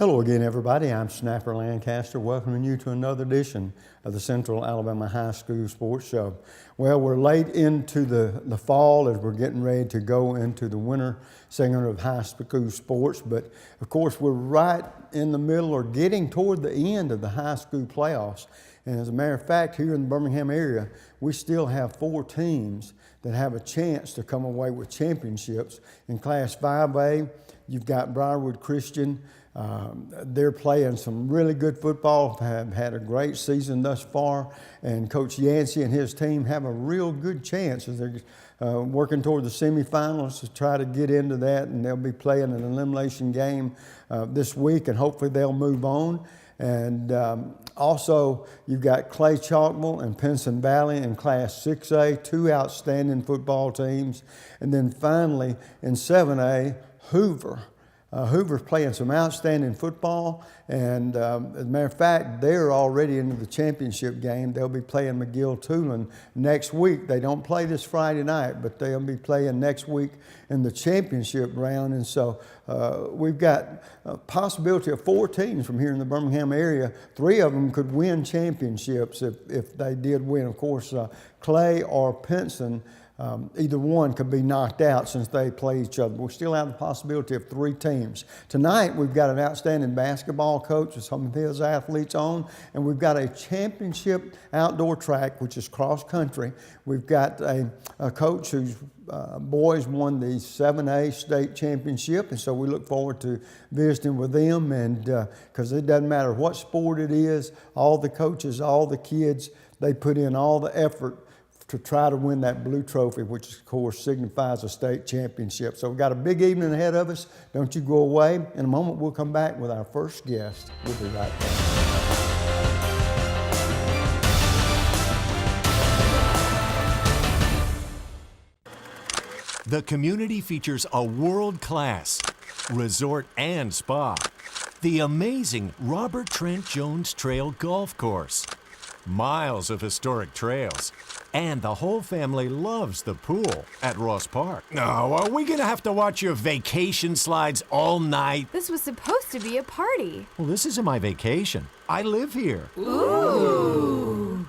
Hello again, everybody. I'm Snapper Lancaster, welcoming you to another edition of the Central Alabama High School Sports Show. Well, we're late into the fall as we're getting ready to go into the winter segment of high school sports, but of course we're right in the middle or getting toward the end of the high school playoffs. And as a matter of fact, here in the Birmingham area, we still have 4 teams that have a chance to come away with championships. In Class 5A, you've got Briarwood Christian. They're playing some really good football, have had a great season thus far, and Coach Yancey and his team have a real good chance as they're working toward the semifinals to try to get into that, and they'll be playing an elimination game this week, and hopefully they'll move on. And also, you've got Clay Chalkville and Pinson Valley in Class 6A, 2 outstanding football teams. And then finally, in 7A, Hoover. Hoover's playing some outstanding football, and as a matter of fact, they're already into the championship game. They'll be playing McGill-Tulane next week. They don't play this Friday night, but they'll be playing next week in the championship round. And so we've got a possibility of 4 teams from here in the Birmingham area. 3 of them could win championships if they did win. Of course, Clay or Pinson, either one could be knocked out since they play each other. We still have the possibility of 3 teams. Tonight, we've got an outstanding basketball coach with some of his athletes on, and we've got a championship outdoor track, which is cross country. We've got a coach whose boys won the 7A state championship, and so we look forward to visiting with them. And because it doesn't matter what sport it is, all the coaches, all the kids, they put in all the effort to try to win that blue trophy, which of course signifies a state championship. So we've got a big evening ahead of us. Don't you go away. In a moment, we'll come back with our first guest. We'll be right back. The community features a world-class resort and spa, the amazing Robert Trent Jones Trail Golf Course, miles of historic trails, and the whole family loves the pool at Ross Park. No, are we gonna have to watch your vacation slides all night? This was supposed to be a party. Well, this isn't my vacation. I live here. Ooh.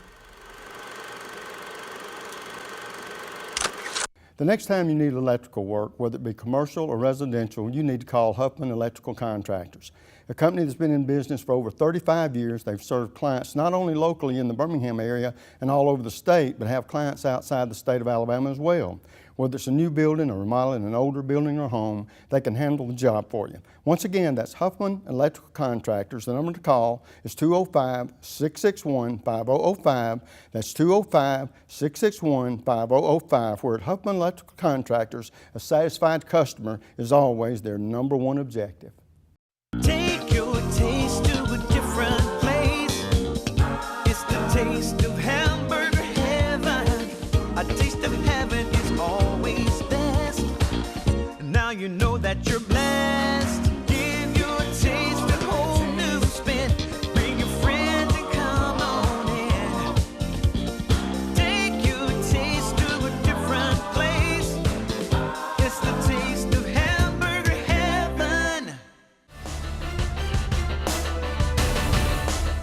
The next time you need electrical work, whether it be commercial or residential, you need to call Huffman Electrical Contractors. A company that's been in business for over 35 years. They've served clients not only locally in the Birmingham area and all over the state, but have clients outside the state of Alabama as well. Whether it's a new building or remodeling an older building or home, they can handle the job for you. Once again, that's Huffman Electrical Contractors. The number to call is 205-661-5005. That's 205-661-5005. Where at Huffman Electrical Contractors, a satisfied customer is always their #1 objective. Take your taste to a different place. It's the taste of hamburger heaven. A taste of heaven is always best. Now you know that you're blessed. Give your taste a whole new spin. Bring your friends and come on in. Take your taste to a different place. It's the taste of hamburger heaven.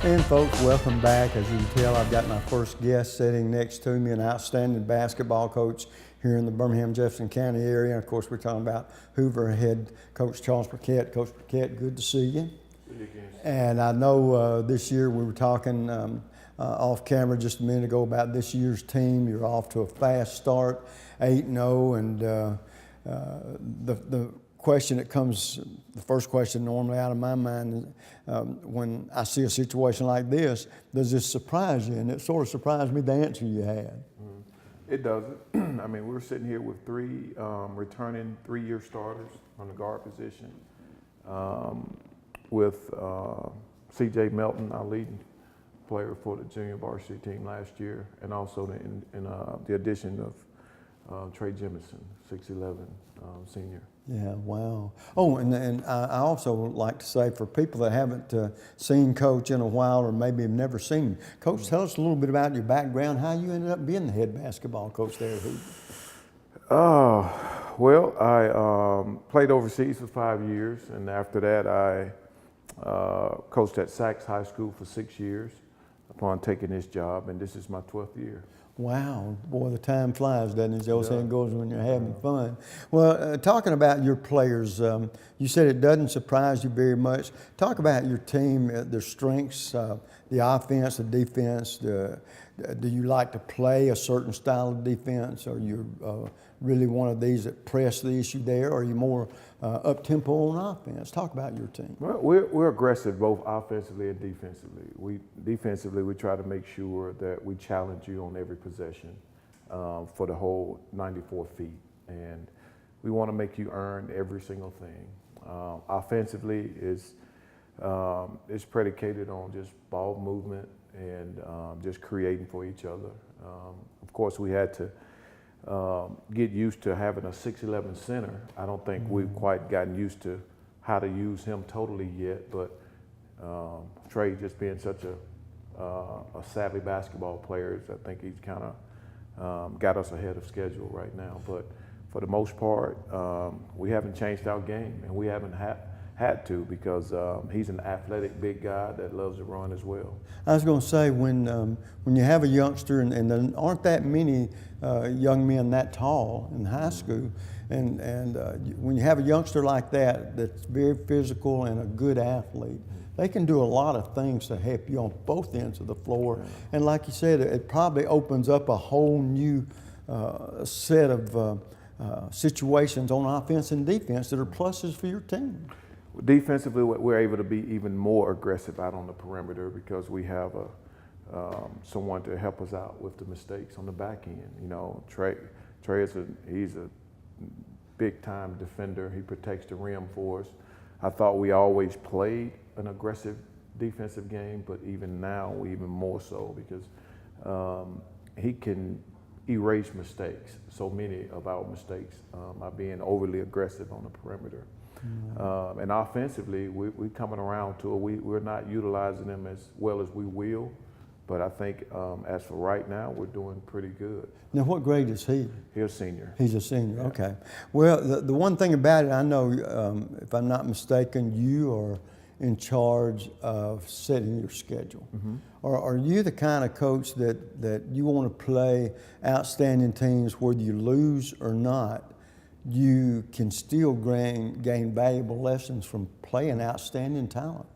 And folks, welcome back. As you can tell, I've got my first guest sitting next to me, an outstanding basketball coach here in the Birmingham-Jefferson County area. And of course, we're talking about Hoover head coach Charles Burkett. Coach Burkett, good to see you. And I know this year we were talking off camera just a minute ago about this year's team. You're off to a fast start, 8-0, and the question that comes, the first question normally out of my mind is when I see a situation like this, does this surprise you? And it sort of surprised me the answer you had. It doesn't. I mean, we're sitting here with 3 returning 3-year starters on the guard position, with C.J. Melton, our leading player for the junior varsity team last year, and also the addition of Trey Jemison, 6'11", senior. Yeah, wow. Oh, and I also would like to say for people that haven't seen Coach in a while or maybe have never seen him, Coach, tell us a little bit about your background, how you ended up being the head basketball coach there at Hoover. Well, I played overseas for 5 years, and after that I coached at Sachs High School for 6 years upon taking this job, and this is my 12th year. Wow, boy, the time flies, doesn't it? As the old saying goes when you're having fun. Well, talking about your players, you said it doesn't surprise you very much. Talk about your team, their strengths, the offense, the defense. Do you like to play a certain style of defense? Are you really one of these that press the issue there? Or are you more up-tempo on offense? Talk about your team. Well, we're aggressive both offensively and defensively. Defensively, we try to make sure that we challenge you on every possession for the whole 94 feet. And we want to make you earn every single thing. Offensively, it's predicated on just ball movement and just creating for each other. Of course, we had to get used to having a 6'11" center. I don't think we've quite gotten used to how to use him totally yet, but Trey just being such a savvy basketball player, I think he's kind of got us ahead of schedule right now. But for the most part, we haven't changed our game, and we haven't had to because he's an athletic big guy that loves to run as well. I was going to say, when you have a youngster, and there aren't that many young men that tall in high school, and when you have a youngster like that that's very physical and a good athlete, they can do a lot of things to help you on both ends of the floor. And like you said, it probably opens up a whole new set of situations on offense and defense that are pluses for your team. Defensively, we're able to be even more aggressive out on the perimeter because we have someone to help us out with the mistakes on the back end. You know, Trey he's a big-time defender. He protects the rim for us. I thought we always played an aggressive defensive game, but even now, even more so because he can erase mistakes. So many of our mistakes are being overly aggressive on the perimeter. And offensively, we're coming around to it. We're not utilizing them as well as we will, but I think as for right now, we're doing pretty good. Now, what grade is he? He's a senior. He's a senior, okay. Well, the one thing about it, I know, if I'm not mistaken, you are in charge of setting your schedule. Are you the kind of coach that you want to play outstanding teams whether you lose or not? You can still gain valuable lessons from playing outstanding talent.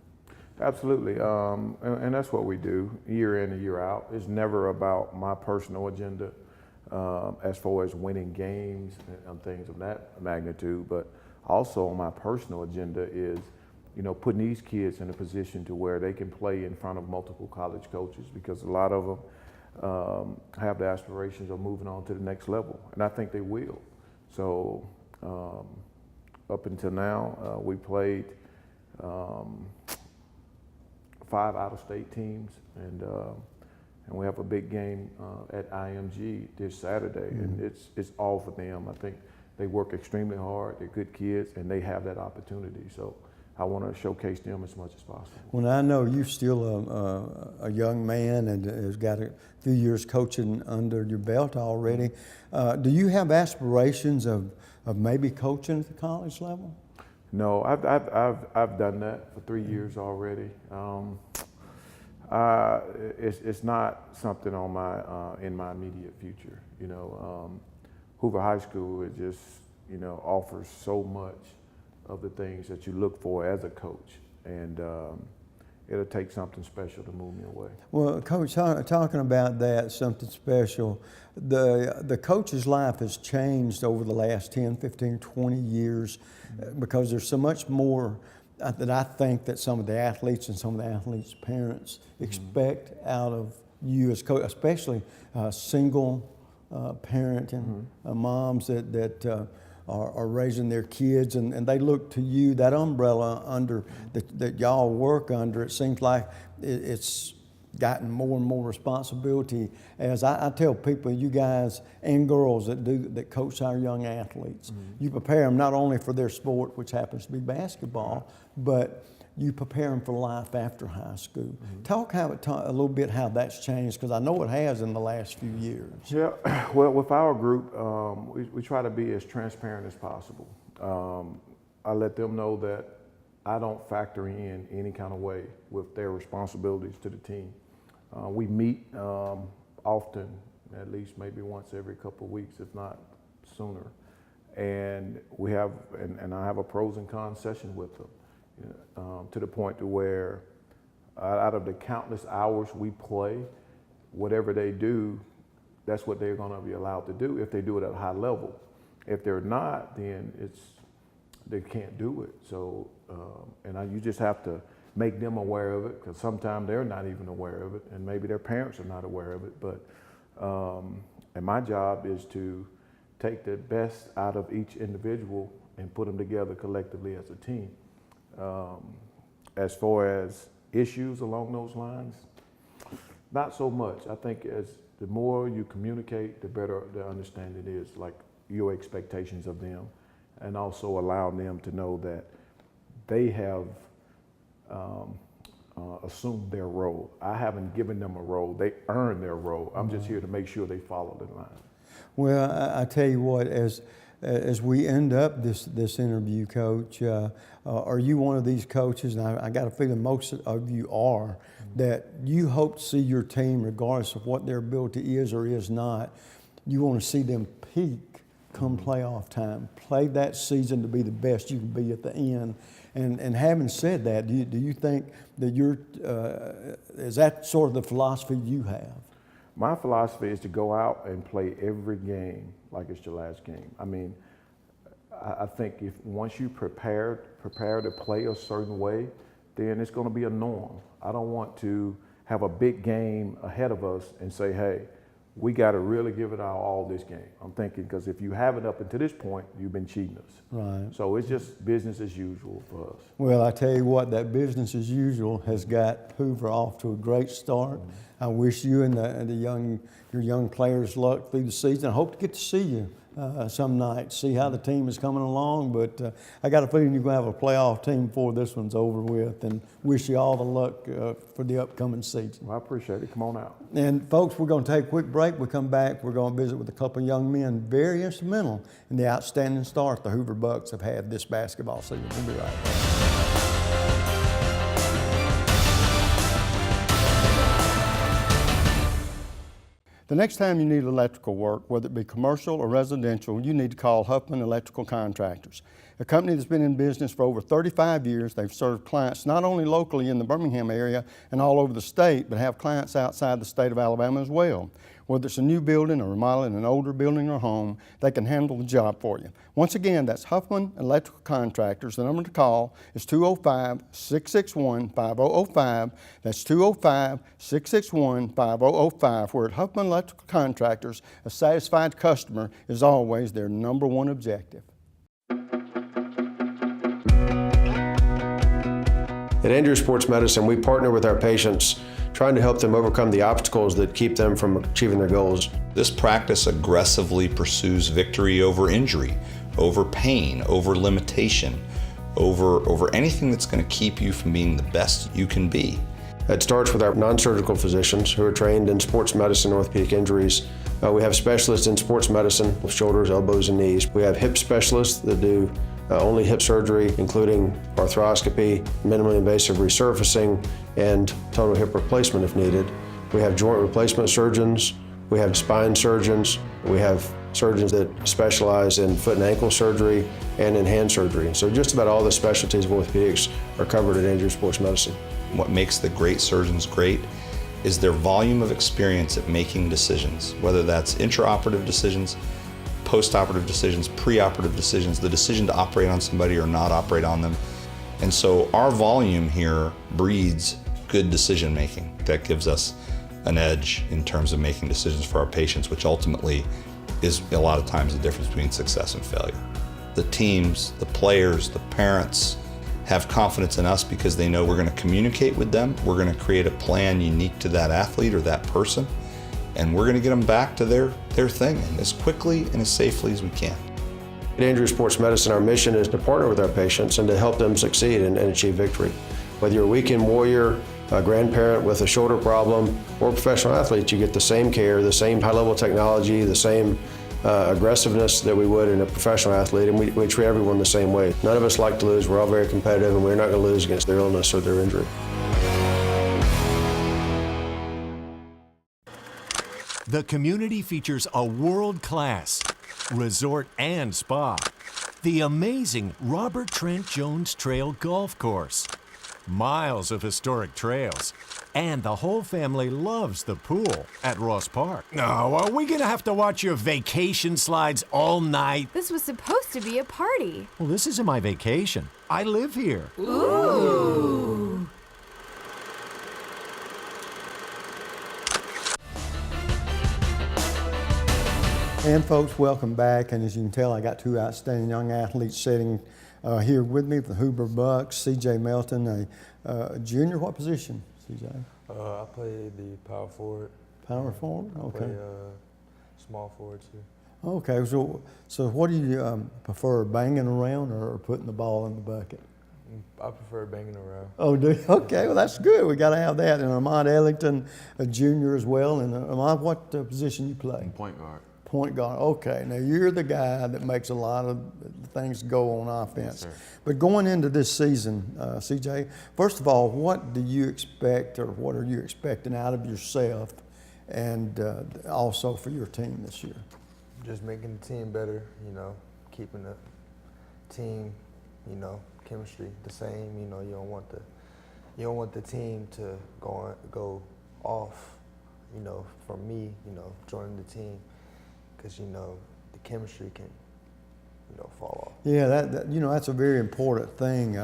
Absolutely, and that's what we do year in and year out. It's never about my personal agenda as far as winning games and things of that magnitude, but also my personal agenda is, you know, putting these kids in a position to where they can play in front of multiple college coaches because a lot of them have the aspirations of moving on to the next level, and I think they will. So up until now, we played 5 out-of-state teams, and we have a big game at IMG this Saturday, and it's all for them. I think they work extremely hard. They're good kids, and they have that opportunity. So I want to showcase them as much as possible. Well, I know you're still a young man and has got a few years coaching under your belt already. Do you have aspirations of maybe coaching at the college level? No, I've done that for 3 years already. It's not something on my in my immediate future. You know, Hoover High School it just offers so much of the things that you look for as a coach, and it'll take something special to move me away. Well, Coach, talking about that, something special, the coach's life has changed over the last 10, 15, 20 years because there's so much more that I think that some of the athletes and some of the athletes' parents expect out of you as coach, especially single parenting moms that are raising their kids, and they look to you, that umbrella under that y'all work under. It seems like it's gotten more and more responsibility. As I tell people, you guys and girls that coach our young athletes, you prepare them not only for their sport, which happens to be basketball, but you prepare them for life after high school. Talk a little bit how that's changed, because I know it has in the last few years. Yeah, well, with our group, we try to be as transparent as possible. I let them know that I don't factor in any kind of way with their responsibilities to the team. We meet often, at least maybe once every couple of weeks, if not sooner. And we have, and I have a pros and cons session with them, to the point to where out of the countless hours we play, whatever they do, that's what they're gonna be allowed to do if they do it at a high level. If they're not, then they can't do it. So, you just have to make them aware of it, because sometimes they're not even aware of it, and maybe their parents are not aware of it. But, and my job is to take the best out of each individual and put them together collectively as a team. As far as issues along those lines, not so much. I think as the more you communicate, the better the understanding is, like your expectations of them, and also allowing them to know that they have assumed their role. I haven't given them a role. They earn their role. I'm just here to make sure they follow the line. Well, I tell you what, as we end up this interview, Coach, are you one of these coaches, and I got a feeling most of you are, that you hope to see your team, regardless of what their ability is or is not, you want to see them peak come playoff time, play that season to be the best you can be at the end. And having said that, do you think that is that sort of the philosophy you have? My philosophy is to go out and play every game like it's your last game. I mean, I think if once you prepare to play a certain way, then it's going to be a norm. I don't want to have a big game ahead of us and say, hey, we got to really give it our all this game. I'm thinking, because if you haven't up until this point, you've been cheating us. Right. So it's just business as usual for us. Well, I tell you what, that business as usual has got Hoover off to a great start. I wish you and your young players luck through the season. I hope to get to see you some night, see how the team is coming along. But I got a feeling you're going to have a playoff team before this one's over with, and wish you all the luck for the upcoming season. Well, I appreciate it. Come on out. And folks, we're going to take a quick break. We come back, we're going to visit with a couple of young men very instrumental in the outstanding start the Hoover Bucks have had this basketball season. We'll be right back. The next time you need electrical work, whether it be commercial or residential, you need to call Huffman Electrical Contractors, a company that's been in business for over 35 years. They've served clients not only locally in the Birmingham area and all over the state, but have clients outside the state of Alabama as well. Whether it's a new building or remodeling an older building or home, they can handle the job for you. Once again, that's Huffman Electrical Contractors. The number to call is 205-661-5005. That's 205-661-5005. Where at Huffman Electrical Contractors, a satisfied customer is always their number one objective. At Andrews Sports Medicine, we partner with our patients, trying to help them overcome the obstacles that keep them from achieving their goals. This practice aggressively pursues victory over injury, over pain, over limitation, over anything that's going to keep you from being the best you can be. It starts with our non-surgical physicians who are trained in sports medicine, orthopedic injuries. We have specialists in sports medicine with shoulders, elbows, and knees. We have hip specialists that do only hip surgery, including arthroscopy, minimally invasive resurfacing, and total hip replacement if needed. We have joint replacement surgeons. We have spine surgeons. We have surgeons that specialize in foot and ankle surgery and in hand surgery. So just about all the specialties of orthopedics are covered at Andrews Sports Medicine. What makes the great surgeons great is their volume of experience at making decisions, whether that's intraoperative decisions, post-operative decisions, pre-operative decisions, the decision to operate on somebody or not operate on them. And so our volume here breeds good decision making. That gives us an edge in terms of making decisions for our patients, which ultimately is a lot of times the difference between success and failure. The teams, the players, the parents have confidence in us because they know we're going to communicate with them. We're going to create a plan unique to that athlete or that person, and we're going to get them back to their thing and as quickly and as safely as we can. At Andrews Sports Medicine, our mission is to partner with our patients and to help them succeed and achieve victory. Whether you're a weekend warrior, a grandparent with a shoulder problem, or a professional athlete, you get the same care, the same high-level technology, the same aggressiveness that we would in a professional athlete, and we treat everyone the same way. None of us like to lose. We're all very competitive, and we're not going to lose against their illness or their injury. The community features a world-class resort and spa, the amazing Robert Trent Jones Trail Golf Course, miles of historic trails, and the whole family loves the pool at Ross Park. Oh, are we gonna have to watch your vacation slides all night? This was supposed to be a party. Well, this isn't my vacation. I live here. Ooh. And folks, welcome back. And as you can tell, I got two outstanding young athletes sitting here with me, the Hoover Bucks, C.J. Melton, a junior. What position, C.J.? I play the power forward. Power forward? I Okay. play small forward too. Okay, so what do you prefer, banging around or putting the ball in the bucket? I prefer banging around. Oh, do you? Okay, well, that's good. We got to have that. And Ahmad Ellington, a junior as well. And Ahmad, what position you play? Point guard. Point guard. Okay, now you're the guy that makes a lot of things go on offense. Yes, sir. But going into this season, CJ, first of all, what do you expect, or what are you expecting out of yourself, and also for your team this year? Just making the team better, you know, keeping the team, you know, chemistry the same. You know, you don't want the team to go off, you know, from me, you know, joining the team. Because, you know, the chemistry can, you know, fall off. Yeah, that you know, that's a very important thing,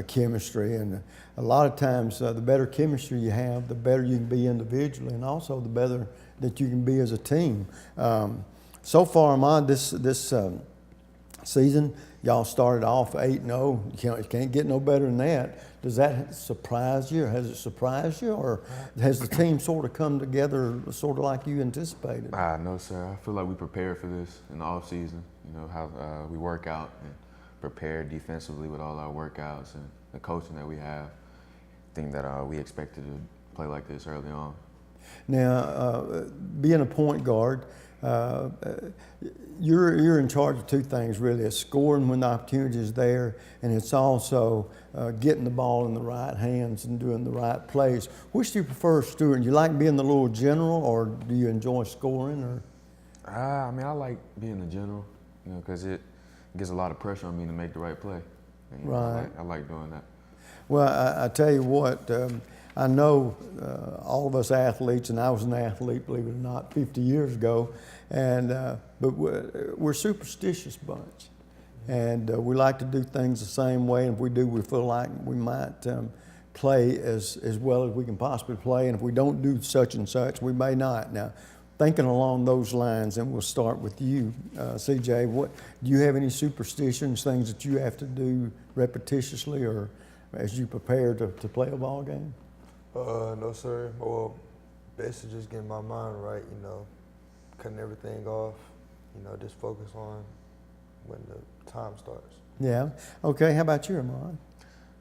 chemistry. And a lot of times, the better chemistry you have, the better you can be individually, and also the better that you can be as a team. So far, Ahmad, this season, y'all started off 8-0. You can't get no better than that. Does that surprise you? Or has it surprised you? Or has the team sort of come together sort of like you anticipated? No, sir. I feel like we prepared for this in the off season. You know, how we work out and prepare defensively with all our workouts and the coaching that we have. I think that we expected to play like this early on. Now, being a point guard, you're in charge of two things really. It's scoring when the opportunity is there, and it's also getting the ball in the right hands and doing the right plays. Which do you prefer, Stuart? Do you like being the little general, or do you enjoy scoring? Or I mean, I like being the general, you know, because it gets a lot of pressure on me to make the right play. And, you know, Right. I like doing that. Well, I tell you what, I know all of us athletes, and I was an athlete, believe it or not, 50 years ago, and but we're a superstitious bunch, and we like to do things the same way, and if we do, we feel like we might play as well as we can possibly play, and if we don't do such and such, we may not. Now, thinking along those lines, and we'll start with you, CJ, what do you have any superstitions, things that you have to do repetitiously or as you prepare to play a ball game? No, sir. Well, basically just getting my mind right, you know, cutting everything off, you know, just focus on when the time starts. Yeah. Okay, how about you, Ahmad?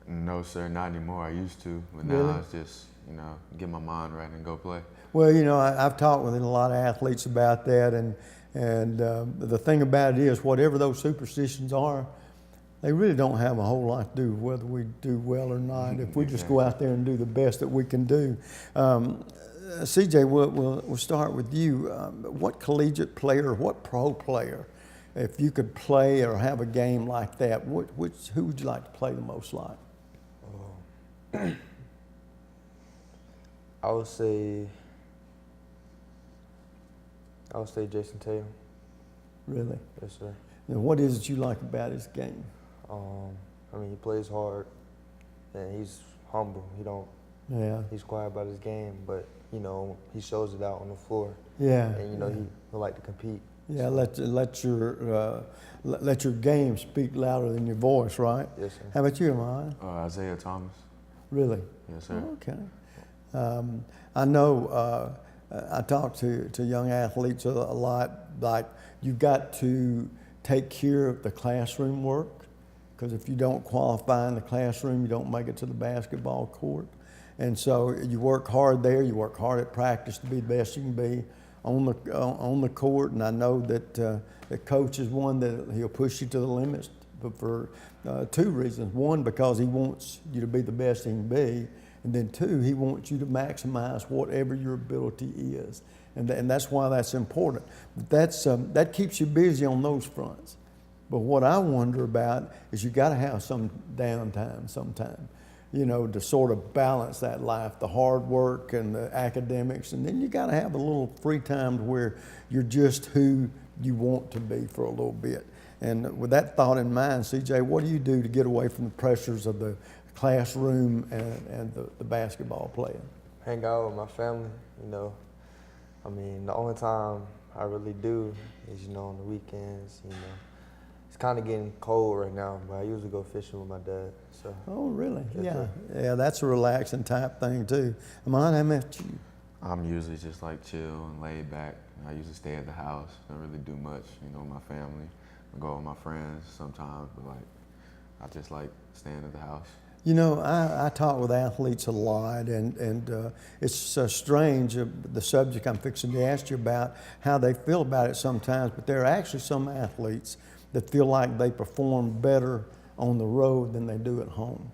No, sir, not anymore. I used to, but Really? now it's just, you know, get my mind right and go play. Well, you know, I've talked with a lot of athletes about that, and the thing about it is, whatever those superstitions are, they really don't have a whole lot to do with whether we do well or not. If we just go out there and do the best that we can do. CJ, we'll start with you. What collegiate player, what pro player, if you could play or have a game like that, who would you like to play the most like? I would say Jason Tatum. Really? Yes, sir. Now, what is it you like about his game? I mean, he plays hard, and he's humble. Yeah. He's quiet about his game, but, you know, he shows it out on the floor. Yeah. And, you know, he like to compete. Yeah, let your game speak louder than your voice, right? Yes, sir. How about you, Amon? Isaiah Thomas. Really? Yes, sir. Okay. I know I talk to young athletes a lot, like you've got to take care of the classroom work, because if you don't qualify in the classroom, you don't make it to the basketball court. And so you work hard there, you work hard at practice to be the best you can be. on the court, and I know that the coach is one that he'll push you to the limits, but for two reasons. One, because he wants you to be the best he can be, and then two, he wants you to maximize whatever your ability is, and that's why that's important. That keeps you busy on those fronts. But what I wonder about is you got to have some downtime sometime, to sort of balance that life, the hard work and the academics, and then you got to have a little free time to where you're just who you want to be for a little bit. And with that thought in mind, CJ, what do you do to get away from the pressures of the classroom and the basketball playing? Hang out with my family, I mean, the only time I really do is, on the weekends, It's kind of getting cold right now, but I usually go fishing with my dad. So. Oh, really? Yes, Yeah, that's a relaxing type thing too. Amon, how about you? I'm usually just like chill and laid back. I usually stay at the house, don't really do much, with my family. I go with my friends sometimes, but I just like staying at the house. I talk with athletes a lot, and it's strange, the subject I'm fixing to ask you about, how they feel about it sometimes, but there are actually some athletes that feel like they perform better on the road than they do at home,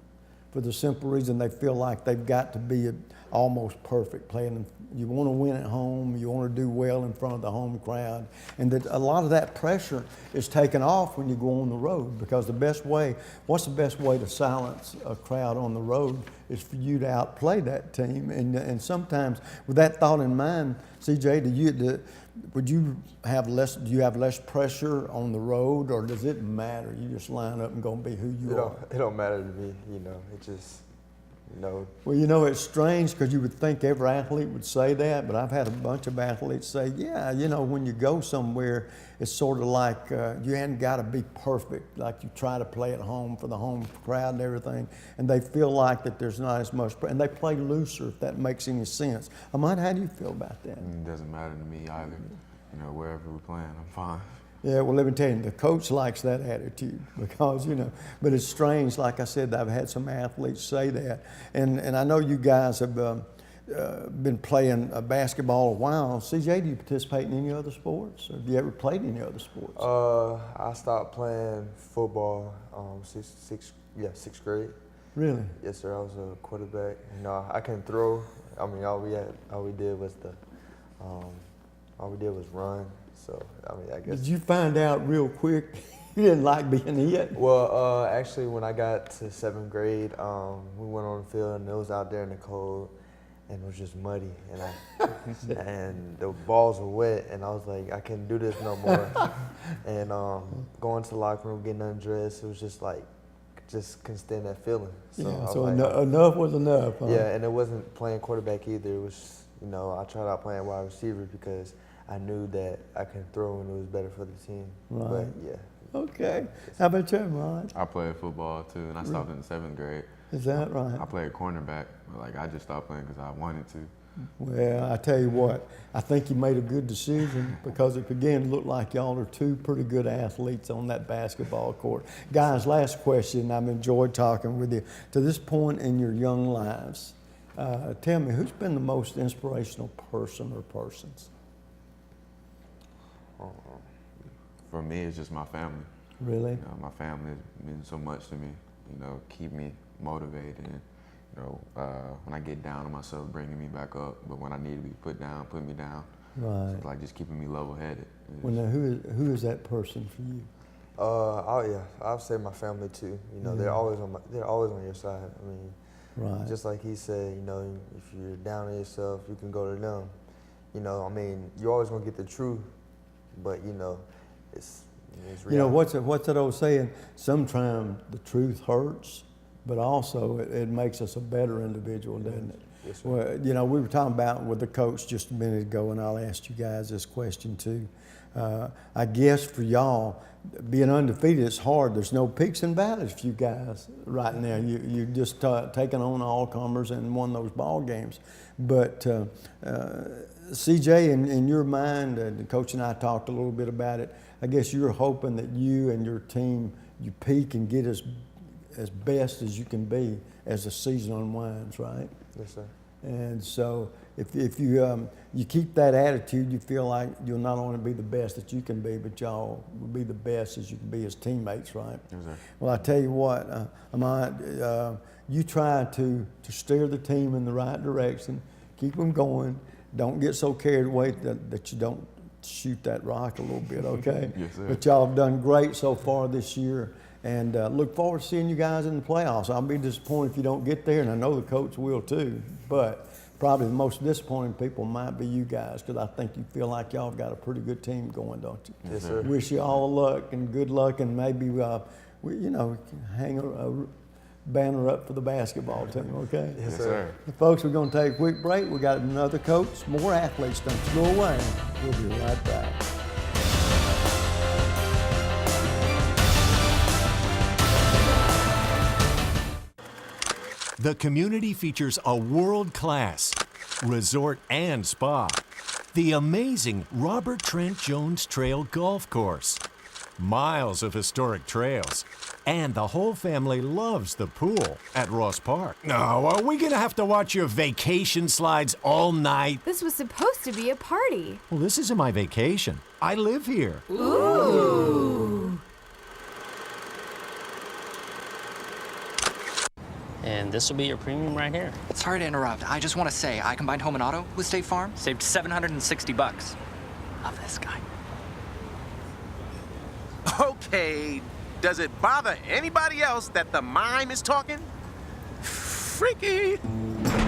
for the simple reason they feel like they've got to be almost perfect playing. You want to win at home, you want to do well in front of the home crowd, and that a lot of that pressure is taken off when you go on the road, because what's the best way to silence a crowd on the road is for you to outplay that team. And sometimes with that thought in mind, CJ, do you have less pressure on the road, or does it matter? You just line up and go and be who you are? It don't matter to me, it just, Well, it's strange because you would think every athlete would say that, but I've had a bunch of athletes say, yeah, when you go somewhere, it's sort of like you hadn't got to be perfect, like you try to play at home for the home crowd and everything, and they feel like that there's not as much, and they play looser, if that makes any sense. Amon, how do you feel about that? It doesn't matter to me either. Wherever we're playing, I'm fine. Yeah, well, let me tell you, the coach likes that attitude because, but it's strange. Like I said, I've had some athletes say that. And I know you guys have been playing basketball a while. CJ, do you participate in any other sports? Or have you ever played any other sports? I stopped playing football sixth grade. Really? Yes, sir. I was a quarterback. I can throw. I mean, all we did was run. So, I guess. Did you find out real quick you didn't like being hit? Well, actually, when I got to 7th grade, we went on the field and it was out there in the cold, and it was just muddy, and the balls were wet, and I was like, I can't do this no more. And going to the locker room, getting undressed, it was just like, just couldn't stand that feeling. So, enough was enough. Huh? Yeah, and it wasn't playing quarterback either. It was, I tried out playing wide receiver because I knew that I could throw and it was better for the team. Right. But, yeah. Okay. How about you, Rod? I played football too, and I stopped in the 7th grade. Is that right? I played cornerback, but I just stopped playing because I wanted to. Well, I tell you what, I think you made a good decision because it began to look like y'all are two pretty good athletes on that basketball court. Guys, last question. I've enjoyed talking with you. To this point in your young lives, tell me, who's been the most inspirational person or persons? For me, it's just my family. Really? My family has meant so much to me. Keep me motivated. And, when I get down on myself, bringing me back up. But when I need to be put down, put me down. Right. So it's just keeping me level-headed. Well, now, who is that person for you? I'll say my family too. They're always on your side. I mean, right. Just like he said, if you're down on yourself, you can go to them. I mean, you're always gonna get the truth, but it's reality. What's that old saying? Sometimes the truth hurts, but also it makes us a better individual, doesn't it? Yes, sir. Well, we were talking about with the coach just a minute ago, and I'll ask you guys this question too. I guess for y'all, being undefeated is hard. There's no peaks and valleys for you guys right now. You just taking on all comers and won those ball games. But CJ, in your mind, the coach and I talked a little bit about it. I guess you're hoping that you and your team, you peak and get as best as you can be as the season unwinds, right? Yes, sir. And so if you you keep that attitude, you feel like you'll not only be the best that you can be, but y'all will be the best as you can be as teammates, right? Yes, sir. Well, I tell you what, Ahmad, you try to steer the team in the right direction, keep them going. Don't get so carried away that you don't shoot that rock a little bit, okay? Yes, sir. But y'all have done great so far this year, and look forward to seeing you guys in the playoffs. I'll be disappointed if you don't get there, and I know the coach will too. But probably the most disappointing people might be you guys, because I think you feel like y'all have got a pretty good team going, don't you? Yes, sir. Wish you all luck and good luck, and maybe hang a banner up for the basketball team, okay? Yes, Yes, sir. Folks, we're going to take a quick break. We got another coach, more athletes. Don't you go away. We'll be right back. The community features a world-class resort and spa, the amazing Robert Trent Jones Trail Golf Course, miles of historic trails, and the whole family loves the pool at Ross Park. Now, are we gonna have to watch your vacation slides all night? This was supposed to be a party. Well, this isn't my vacation. I live here. Ooh. And this will be your premium right here. Sorry to interrupt. I just want to say I combined home and auto with State Farm. Saved $760. Love this guy. Okay, does it bother anybody else that the mime is talking? Freaky.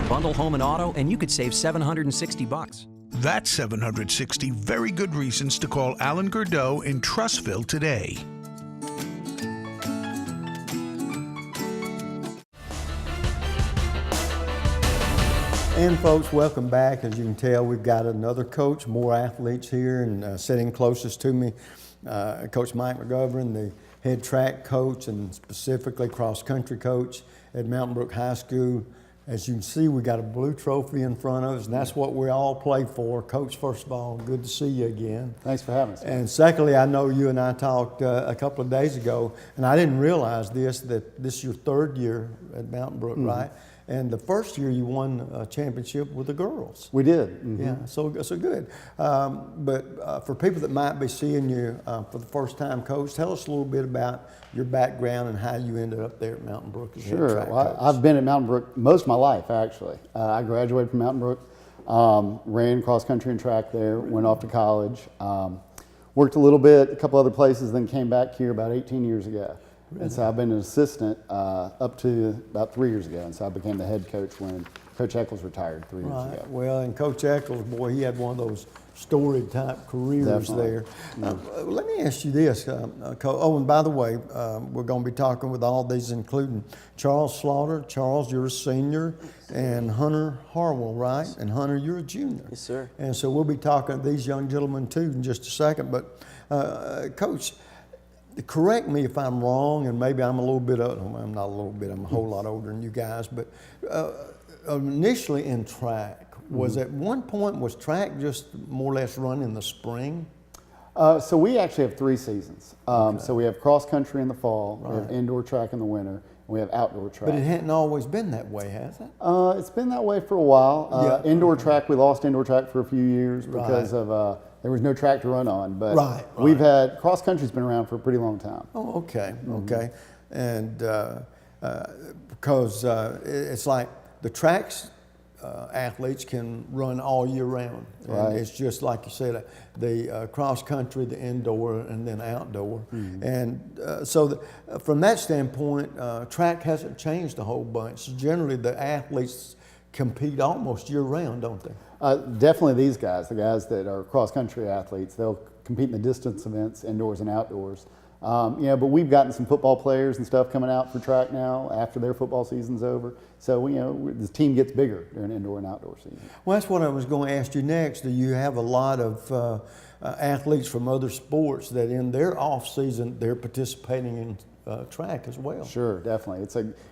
Bundle home and auto, and you could save $760. That's 760 very good reasons to call Alan Gurdeau in Trussville today. And folks, welcome back. As you can tell, we've got another coach, more athletes here, and sitting closest to me, Coach Mike McGovern, the head track coach and specifically cross-country coach at Mountain Brook High School. As you can see, we got a blue trophy in front of us, and that's what we all play for. Coach, first of all, good to see you again. Thanks for having us. And secondly, I know you and I talked a couple of days ago, and I didn't realize that this is your third year at Mountain Brook, right? And the first year you won a championship with the girls. We did. Mm-hmm. Yeah, so good. But for people that might be seeing you for the first time, Coach, tell us a little bit about your background and how you ended up there at Mountain Brook as head track coach. I've been at Mountain Brook most of my life, actually. I graduated from Mountain Brook, ran cross country and track there, went off to college, worked a little bit, a couple other places, then came back here about 18 years ago. Really? And so I've been an assistant up to about 3 years ago, and so I became the head coach when Coach Eccles retired 3 years ago. Well, and Coach Eccles, boy, he had one of those storied type careers there. Let me ask you this, Coach. Oh, and by the way, we're going to be talking with all these, including Charles Slaughter. Charles, you're a senior, and Hunter Harwell, right? And Hunter, you're a junior. Yes, sir. And so we'll be talking to these young gentlemen too in just a second. But Coach, correct me if I'm wrong, and maybe I'm a little bit, I'm not a little bit, I'm a whole lot older than you guys, but initially in track, was at one point, was track just more or less run in the spring? So we actually have 3 seasons. So we have cross country in the fall, we have indoor track in the winter, and we have outdoor track. But it hadn't always been that way, has it? It's been that way for a while. Indoor track, we lost indoor track for a few years because of there was no track to run on. But we've had, cross country's been around for a pretty long time. Oh, okay, okay. And because it's like the tracks athletes can run all year round. And it's just like you said, the cross country, the indoor, and then outdoor. And so from that standpoint, track hasn't changed a whole bunch. Generally, the athletes compete almost year round, don't they? Definitely these guys, the guys that are cross country athletes, they'll compete in the distance events, indoors and outdoors. But we've gotten some football players and stuff coming out for track now after their football season's over. So, the team gets bigger during indoor and outdoor season. Well, that's what I was going to ask you next. Do you have a lot of athletes from other sports that in their off season, they're participating in track as well? Sure, definitely.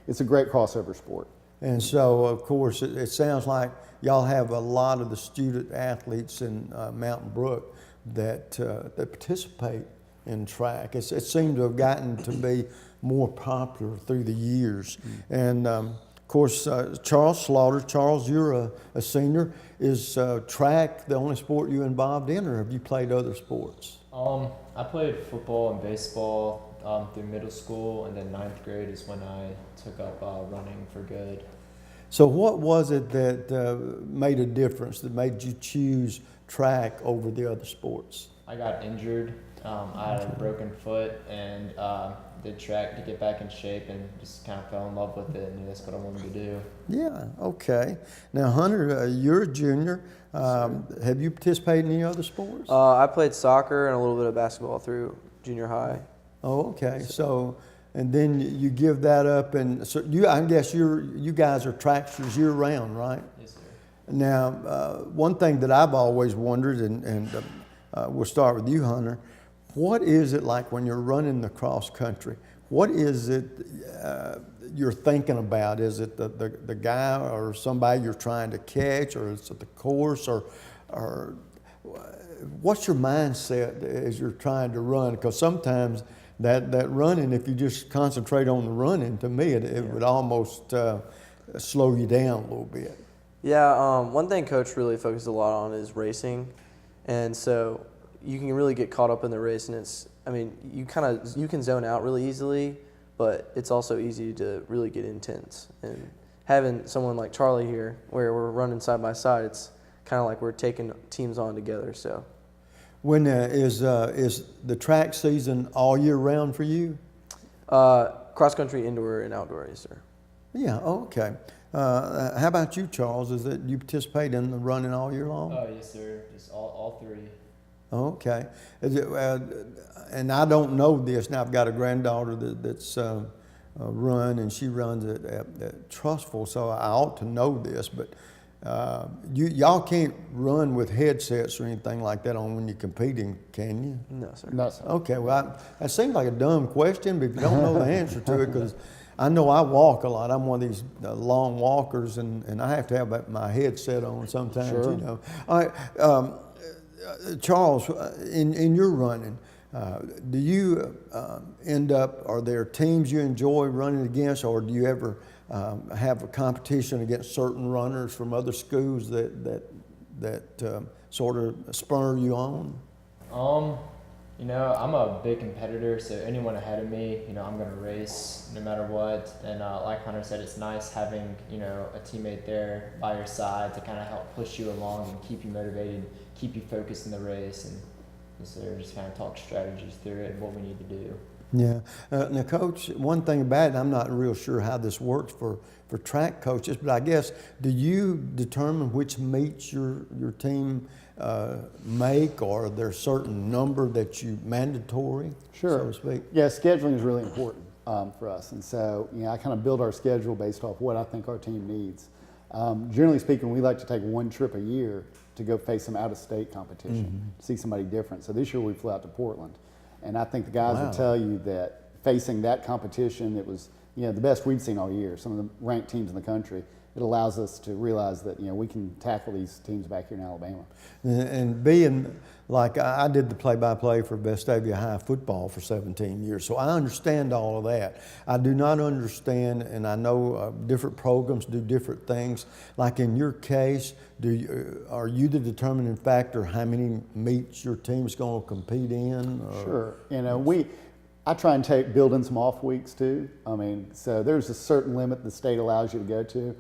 It's a great crossover sport. And so, of course, it sounds like y'all have a lot of the student athletes in Mountain Brook that participate in track. It seemed to have gotten to be more popular through the years. And Of course, Charles Slaughter. Charles, you're a senior. Is track the only sport you involved in, or have you played other sports? I played football and baseball through middle school, and then 9th grade is when I took up running for good. So what was it that made a difference, that made you choose track over the other sports? I got injured. I had a broken foot and did track to get back in shape, and just kind of fell in love with it, and that's what I wanted to do. Yeah, okay. Now, Hunter, you're a junior. Have you participated in any other sports? I played soccer and a little bit of basketball through junior high. Oh, okay. So, and then you give that up, and so I guess you guys are tracksters year round, right? Yes, sir. Now, one thing that I've always wondered, and we'll start with you, Hunter. What is it like when you're running the cross country? What is it you're thinking about? Is it the guy or somebody you're trying to catch, or is it the course, or what's your mindset as you're trying to run? Because sometimes that running, if you just concentrate on the running, to me it would almost slow you down a little bit. Yeah, one thing Coach really focused a lot on is racing, and so you can really get caught up in the race, and you can zone out really easily, but it's also easy to really get intense. And having someone like Charlie here, where we're running side by side, it's kind of like we're taking teams on together. So, when is the track season all year round for you? Cross country, indoor, and outdoor, yes, sir. Yeah. Okay. How about you, Charles? Is that you participate in the running all year long? Oh, yes, sir. Just all three. Okay. Is it, and I don't know this. Now I've got a granddaughter that's run, and she runs at Trustful, so I ought to know this. But y'all can't run with headsets or anything like that on when you're competing, can you? No, sir. No, sir. Okay. Well, that seems like a dumb question, but if you don't know the answer to it, because I know I walk a lot. I'm one of these long walkers, and I have to have my headset on sometimes. Sure. You know. All right. Charles, in your running, do you end up, are there teams you enjoy running against, or do you ever have a competition against certain runners from other schools that sort of spur you on? I'm a big competitor, so anyone ahead of me, I'm going to race no matter what. And like Hunter said, it's nice having, a teammate there by your side to kind of help push you along and keep you motivated, keep you focused in the race, and just kind of talk strategies through it and what we need to do. Yeah. Now, Coach, one thing about it, I'm not real sure how this works for track coaches, but I guess, do you determine which meets your team make, or are there a certain number that you mandatory, Sure. so to speak? Yeah, scheduling is really important for us, and so I kind of build our schedule based off what I think our team needs. Generally speaking, we like to take one trip a year to go face some out-of-state competition, see somebody different. So this year we flew out to Portland, and I think the guys will tell you that facing that competition, it was the best we've seen all year. Some of the ranked teams in the country. It allows us to realize that we can tackle these teams back here in Alabama. And being like I did the play-by-play for Vestavia High football for 17 years, so I understand all of that. I do not understand, and I know different programs do different things. Like in your case, are you the determining factor how many meets your team's going to compete in? Or? Sure. I try and build in some off weeks too. So there's a certain limit the state allows you to go to.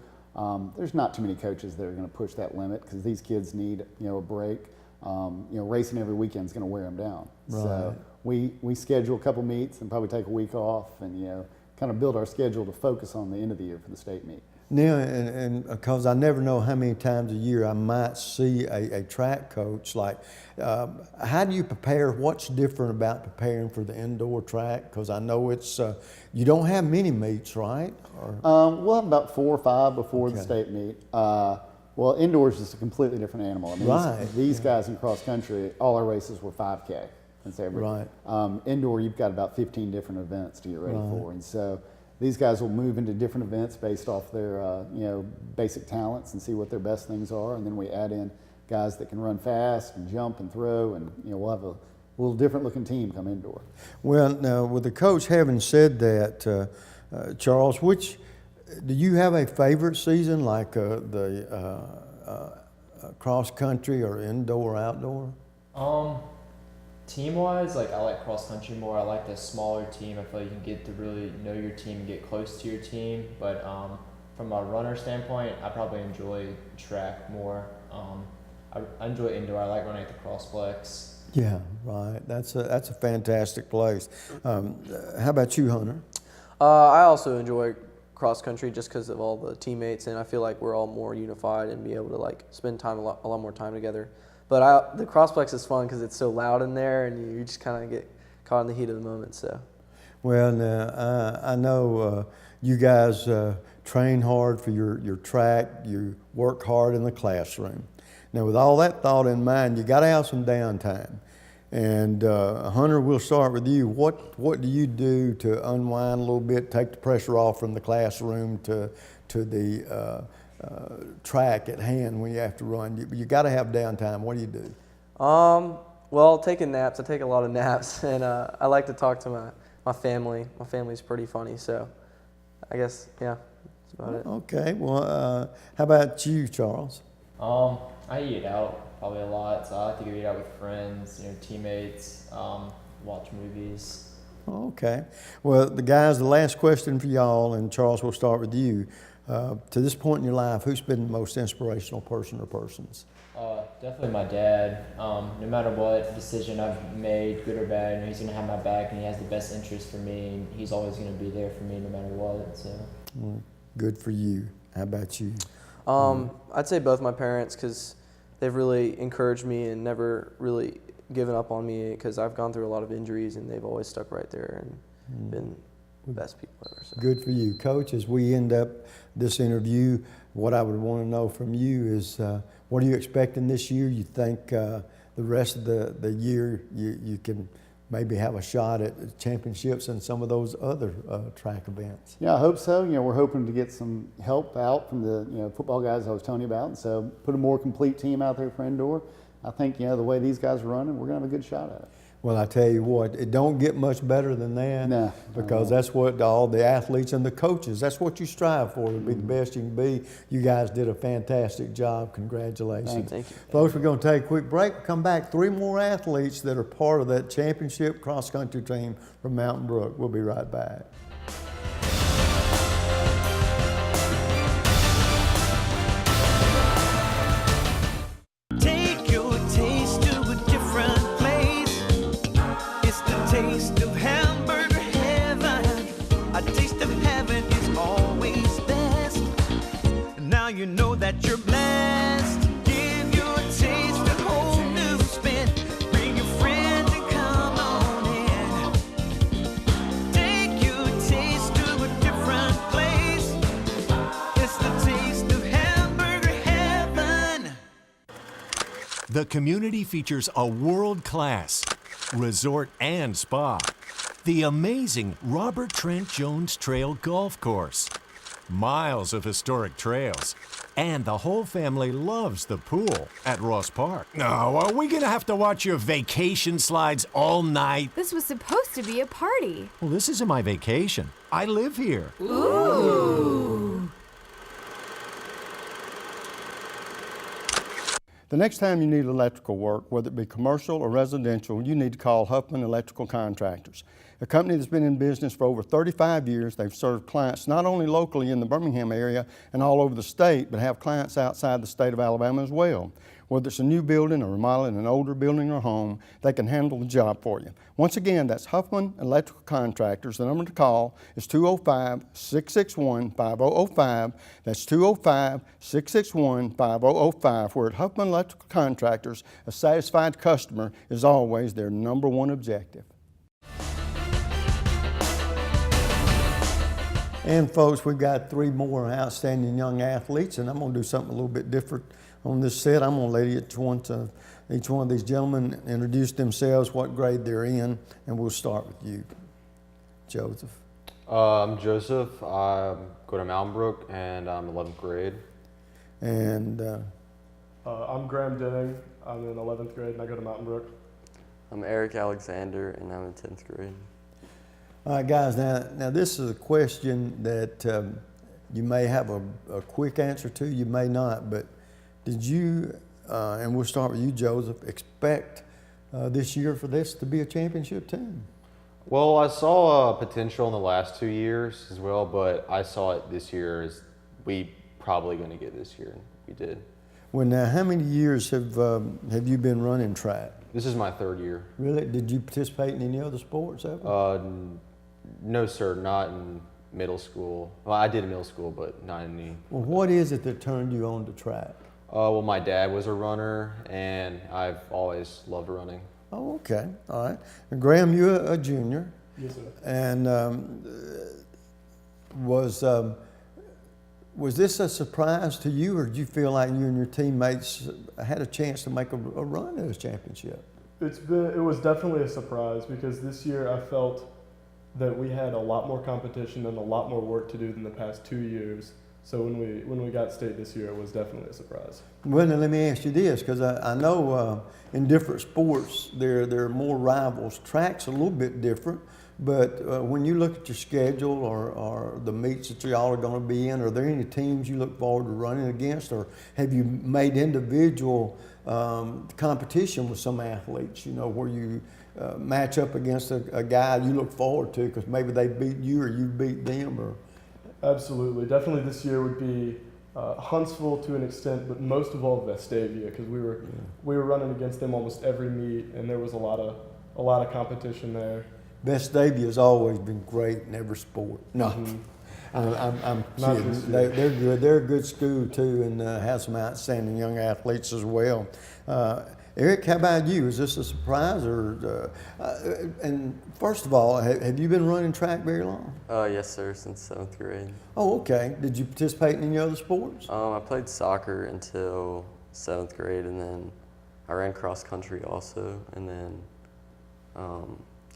There's not too many coaches that are going to push that limit because these kids need a break. Racing every weekend is going to wear them down. Right. So we schedule a couple meets and probably take a week off, and kind of build our schedule to focus on the end of the year for the state meet. Now, and because I never know how many times a year I might see a track coach, like how do you prepare? What's different about preparing for the indoor track? Because I know it's, you don't have many meets, right? We'll have about 4 or 5 before the state meet. Well, indoor is just a completely different animal. These guys in cross country, all our races were 5K. Indoor, you've got about 15 different events to get ready for. And so these guys will move into different events based off their basic talents and see what their best things are, and then we add in guys that can run fast and jump and throw, and we'll have a little different looking team come indoor. Well, now with the coach having said that, Charles, which do you have a favorite season, like the cross country or indoor, outdoor? Team-wise, like I like cross country more. I like the smaller team. I feel like you can get to really know your team and get close to your team. But from a runner standpoint, I probably enjoy track more. I enjoy indoor. I like running at the Crossplex. Yeah, right. That's a fantastic place. How about you, Hunter? I also enjoy cross country just because of all the teammates, and I feel like we're all more unified and be able to like spend time a lot more time together. But the Crossplex is fun because it's so loud in there, and you just kind of get caught in the heat of the moment. So. Well, now, I know you guys train hard for your track. You work hard in the classroom. Now, with all that thought in mind, you got to have some downtime. And Hunter, we'll start with you. What do you do to unwind a little bit, take the pressure off from the classroom to the track at hand when you have to run? You got to have downtime. What do you do? Well, taking naps. I take a lot of naps, and I like to talk to my family. My family's pretty funny, so I guess yeah, that's about it. Okay. Well, how about you, Charles? I eat out probably a lot, so I like to go eat out with friends, teammates, watch movies. Okay. Well, the last question for y'all, and Charles, we'll start with you. To this point in your life, who's been the most inspirational person or persons? Definitely my dad. No matter what decision I've made, good or bad, he's going to have my back, and he has the best interest for me, and he's always going to be there for me no matter what. So. Good for you. How about you? I'd say both my parents, because they've really encouraged me and never really given up on me, because I've gone through a lot of injuries, and they've always stuck right there and been the best people ever. So. Good for you. Coach, as we end up this interview, what I would want to know from you is what are you expecting this year? You think the rest of the year you can maybe have a shot at championships and some of those other track events? Yeah, I hope so. We're hoping to get some help out from the football guys I was telling you about, and so put a more complete team out there for indoor. I think the way these guys are running, we're gonna have a good shot at it. Well, I tell you what, it don't get much better than that. No, because that's what all the athletes and the coaches, that's what you strive for, to be the best you can be. You guys did a fantastic job. Congratulations. Thank you. Folks, we're going to take a quick break. We'll come back. 3 more athletes that are part of that championship cross-country team from Mountain Brook. We'll be right back. Take your taste to a different place. It's the taste of hamburger heaven. A taste of heaven is always best. Now you know that you're blessed. Give your taste a whole new spin. Bring your friends and come on in. Take your taste to a different place. It's the taste of hamburger heaven. The community features a world-class resort and spa, the amazing Robert Trent Jones Trail Golf Course, miles of historic trails, and the whole family loves the pool at Ross Park. Now, are we gonna have to watch your vacation slides all night? This was supposed to be a party. Well, this isn't my vacation. I live here. Ooh. The next time you need electrical work, whether it be commercial or residential, you need to call Huffman Electrical Contractors. A company that's been in business for over 35 years. They've served clients not only locally in the Birmingham area and all over the state, but have clients outside the state of Alabama as well. Whether it's a new building or remodeling an older building or home, they can handle the job for you. Once again, that's Huffman Electrical Contractors. The number to call is 205-661-5005. That's 205-661-5005. Where at Huffman Electrical Contractors, a satisfied customer is always their #1 objective. And folks, we've got 3 more outstanding young athletes, and I'm going to do something a little bit different on this set. I'm going to let each one of these gentlemen introduce themselves, what grade they're in, and we'll start with you, Joseph. I'm Joseph. I go to Mountain Brook, and I'm 11th grade. And I'm Graham Denning. I'm in 11th grade, and I go to Mountain Brook. I'm Eric Alexander, and I'm in 10th grade. All right, guys, now this is a question that you may have a quick answer to, you may not, but did you, and we'll start with you, Joseph, expect this year for this to be a championship team? Well, I saw potential in the last 2 years as well, but I saw it this year as we probably going to get this year, and we did. Well, now, how many years have you been running track? This is my 3rd year. Really? Did you participate in any other sports ever? No, sir, not in middle school. Well, I did in middle school, but not in any. Well, what is it that turned you on to track? Well, my dad was a runner, and I've always loved running. Oh, okay. All right. And Graham, you're a junior. Yes, sir. And was this a surprise to you, or did you feel like you and your teammates had a chance to make a run at this championship? It was definitely a surprise because this year I felt that we had a lot more competition and a lot more work to do than the past 2 years. So when we got state this year, it was definitely a surprise. Well, now let me ask you this, because I know in different sports there are more rivals. Track's a little bit different, but when you look at your schedule or the meets that y'all are going to be in, are there any teams you look forward to running against, or have you made individual competition with some athletes, where you match up against a guy you look forward to because maybe they beat you or you beat them? Or Absolutely. Definitely this year would be Huntsville to an extent, but most of all Vestavia, because we were running against them almost every meet, and there was a lot of competition there. Vestavia's always been great in every sport. No, I'm kidding. They're good. They're a good school too, and has some outstanding young athletes as well. Eric, how about you? Is this a surprise, or and first of all, have you been running track very long? Yes, sir, since 7th grade. Oh, okay. Did you participate in any other sports? I played soccer until 7th grade, and then I ran cross country also, and then I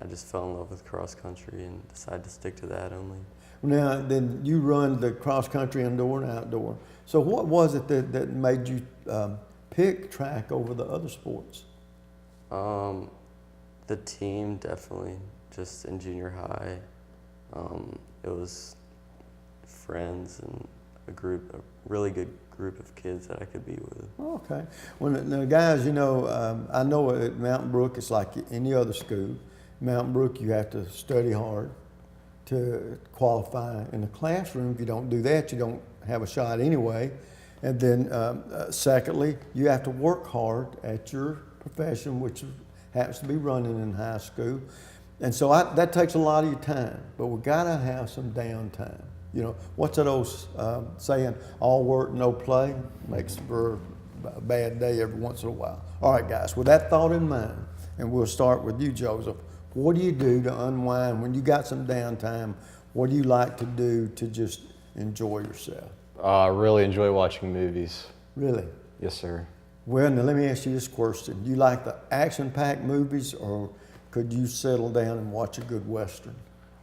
just fell in love with cross country and decided to stick to that only. Now, then you run the cross country indoor and outdoor. So what was it that made you pick track over the other sports? The team, definitely. Just in junior high, it was friends and a really good group of kids that I could be with. Okay. Well, now guys, I know at Mountain Brook it's like any other school. Mountain Brook, you have to study hard to qualify in the classroom. If you don't do that, you don't have a shot anyway. And then secondly, you have to work hard at your profession, which happens to be running in high school. And so that takes a lot of your time, but we gotta have some downtime. What's that old saying, all work, no play? Makes for a bad day every once in a while. All right, guys, with that thought in mind, and we'll start with you, Joseph. What do you do to unwind when you got some downtime? What do you like to do to just enjoy yourself? I really enjoy watching movies. Really? Yes, sir. Well, now let me ask you this question. Do you like the action-packed movies, or could you settle down and watch a good Western?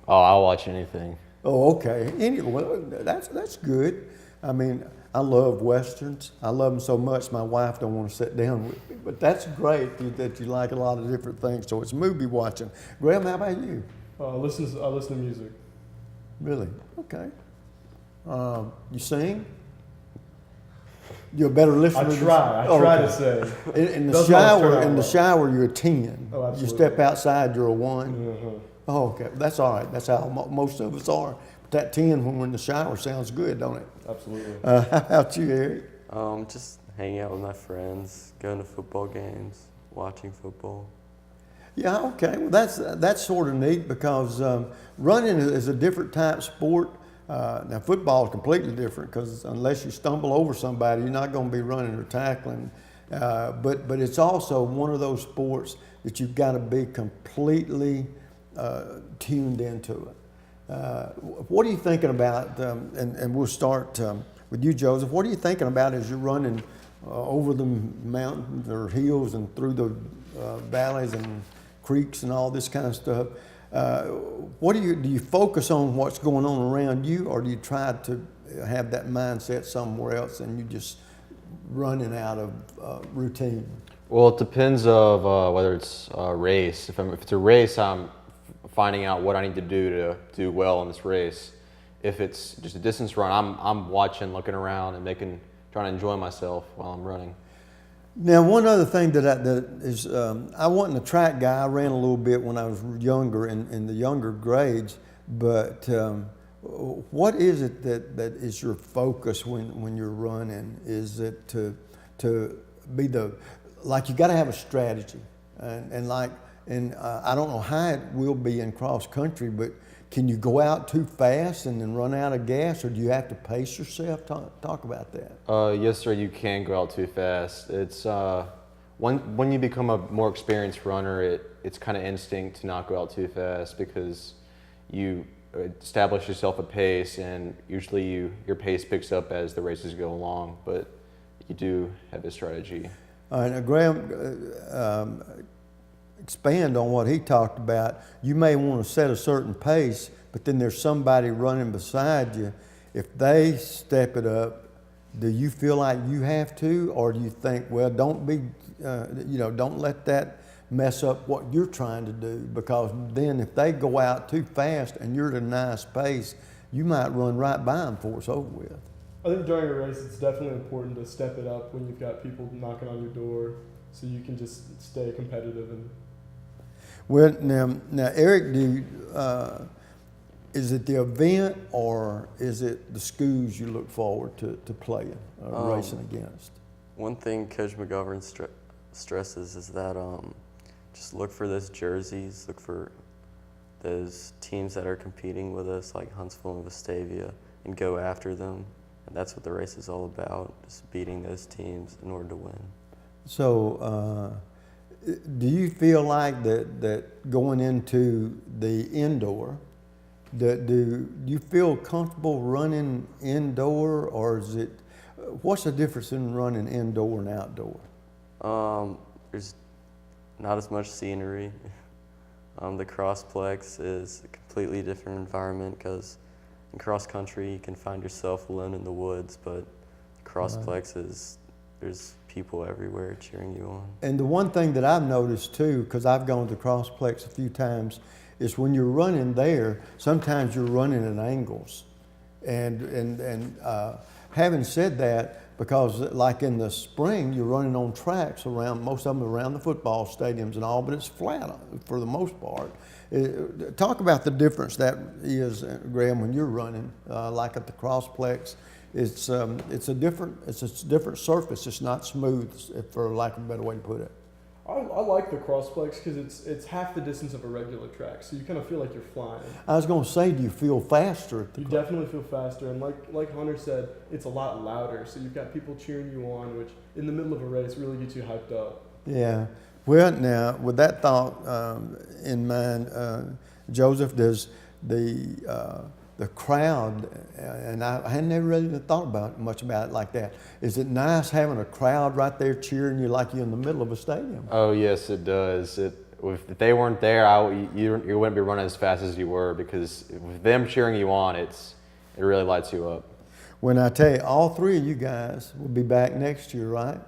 Oh, I'll watch anything. Oh, okay. Well, that's good. I mean, I love Westerns. I love them so much my wife don't want to sit down with me. But that's great that you like a lot of different things. So it's movie watching. Graham, how about you? I listen to music. Really? Okay. You sing? You're a better listener. I try to sing. In the shower, you're a 10. Oh, absolutely. You step outside, you're a 1. Mm-hmm. Oh, okay. That's all right. That's how most of us are. But that 10 when we're in the shower sounds good, don't it? Absolutely. How about you, Eric? Just hanging out with my friends, going to football games, watching football. Yeah, okay. Well, that's sort of neat because running is a different type of sport. Now, football is completely different because unless you stumble over somebody, you're not going to be running or tackling. But it's also one of those sports that you've got to be completely tuned into it. What are you thinking about, and we'll start with you, Joseph. What are you thinking about as you're running over the mountains or hills and through the valleys and creeks and all this kind of stuff? What do you focus on what's going on around you, or do you try to have that mindset somewhere else and you just running out of routine? Well, it depends of whether it's a race. If it's a race, I'm finding out what I need to do well in this race. if it's just a distance run, I'm watching, looking around, and trying to enjoy myself while I'm running. Now, one other thing that is, I wasn't a track guy. I ran a little bit when I was younger in the younger grades, but what is it that is your focus when you're running? Is it to be like you got to have a strategy, and I don't know how it will be in cross country, but can you go out too fast and then run out of gas, or do you have to pace yourself? Talk about that. Yes, sir, you can go out too fast. It's when you become a more experienced runner, it's kind of instinct to not go out too fast because you establish yourself a pace, and usually your pace picks up as the races go along, but you do have a strategy. All right, now Graham, expand on what he talked about. You may want to set a certain pace, but then there's somebody running beside you. If they step it up, do you feel like you have to, or do you think, well, don't let that mess up what you're trying to do, because then if they go out too fast and you're at a nice pace, you might run right by them before it's over with. I think during a race, it's definitely important to step it up when you've got people knocking on your door, so you can just stay competitive. And well, now, Eric, is it the event or is it the schools you look forward to playing, racing against? One thing Coach McGovern stresses is that just look for those jerseys, look for those teams that are competing with us, like Huntsville and Vestavia, and go after them. And that's what the race is all about, just beating those teams in order to win. So, do you feel like that going into the indoor, do you feel comfortable running indoor, or is it, what's the difference in running indoor and outdoor? There's not as much scenery. The crossplex is a completely different environment because in cross country you can find yourself alone in the woods, but crossplex is, there's people everywhere cheering you on. And the one thing that I've noticed too, because I've gone to crossplex a few times, is when you're running there, sometimes you're running at angles. And having said that, because like in the spring, you're running on tracks around, most of them around the football stadiums and all, but it's flat for the most part. Talk about the difference that is, Graham, when you're running, like at the crossplex. It's a different surface. It's not smooth, for lack of a better way to put it. I like the crossplex because it's half the distance of a regular track, so you kind of feel like you're flying. I was going to say, do you feel faster at the You definitely feel faster, and like Hunter said, it's a lot louder, so you've got people cheering you on, which in the middle of a race really gets you hyped up. Yeah. Well, now, with that thought in mind, Joseph, does the crowd, and I hadn't never really thought much about it like that. Is it nice having a crowd right there cheering you like you're in the middle of a stadium? Oh yes, it does. If they weren't there, you wouldn't be running as fast as you were, because with them cheering you on, it really lights you up. When I tell you, all three of you guys will be back next year, right?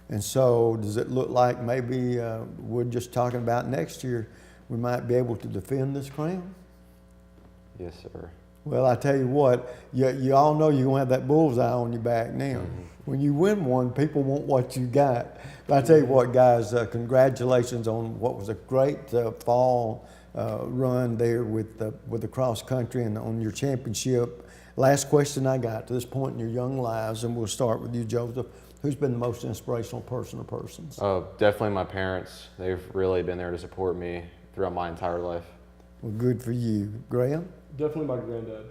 And so does it look like maybe we're just talking about next year, we might be able to defend this crown? Yes, sir. Well, I tell you what, you all know you're going to have that bullseye on your back now. Mm-hmm. When you win one, people want what you got. But I tell you what, guys, congratulations on what was a great fall run there with the cross country and on your championship. Last question I got to this point in your young lives, and we'll start with you, Joseph. Who's been the most inspirational person or persons? Definitely my parents. They've really been there to support me throughout my entire life. Well, good for you. Graham? Definitely my granddad.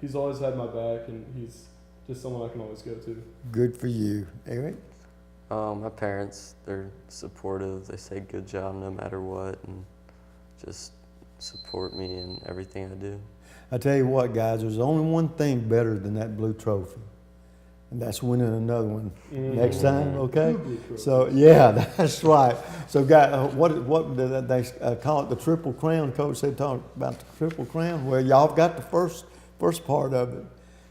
He's always had my back, and he's just someone I can always go to. Good for you. Eric? My parents, they're supportive. They say good job no matter what, and just support me in everything I do. I tell you what, guys, there's only one thing better than that blue trophy, and that's winning another one next time, okay? So, yeah, that's right. So, guys, what did they call it? The Triple Crown? Coach said talk about the Triple Crown. Well, y'all got the first part of it.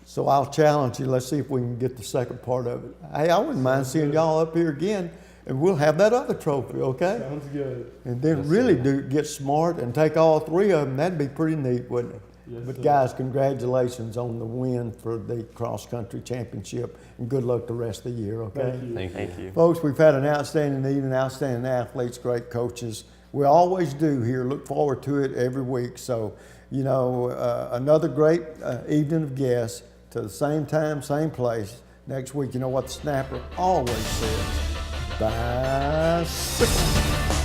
So I'll challenge you. Let's see if we can get the second part of it. Hey, I wouldn't mind seeing y'all up here again, and we'll have that other trophy, okay? Sounds good. And then really get smart and take all three of them. That'd be pretty neat, wouldn't it? Yes, But sir. guys, congratulations on the win for the cross-country championship, and good luck the rest of the year, okay? Thank you. Folks, we've had an outstanding evening, outstanding athletes, great coaches. We always do here, look forward to it every week. So, you know, another great evening of guests to the same time, same place. Next week, you know what the Snapper always says, bicycle.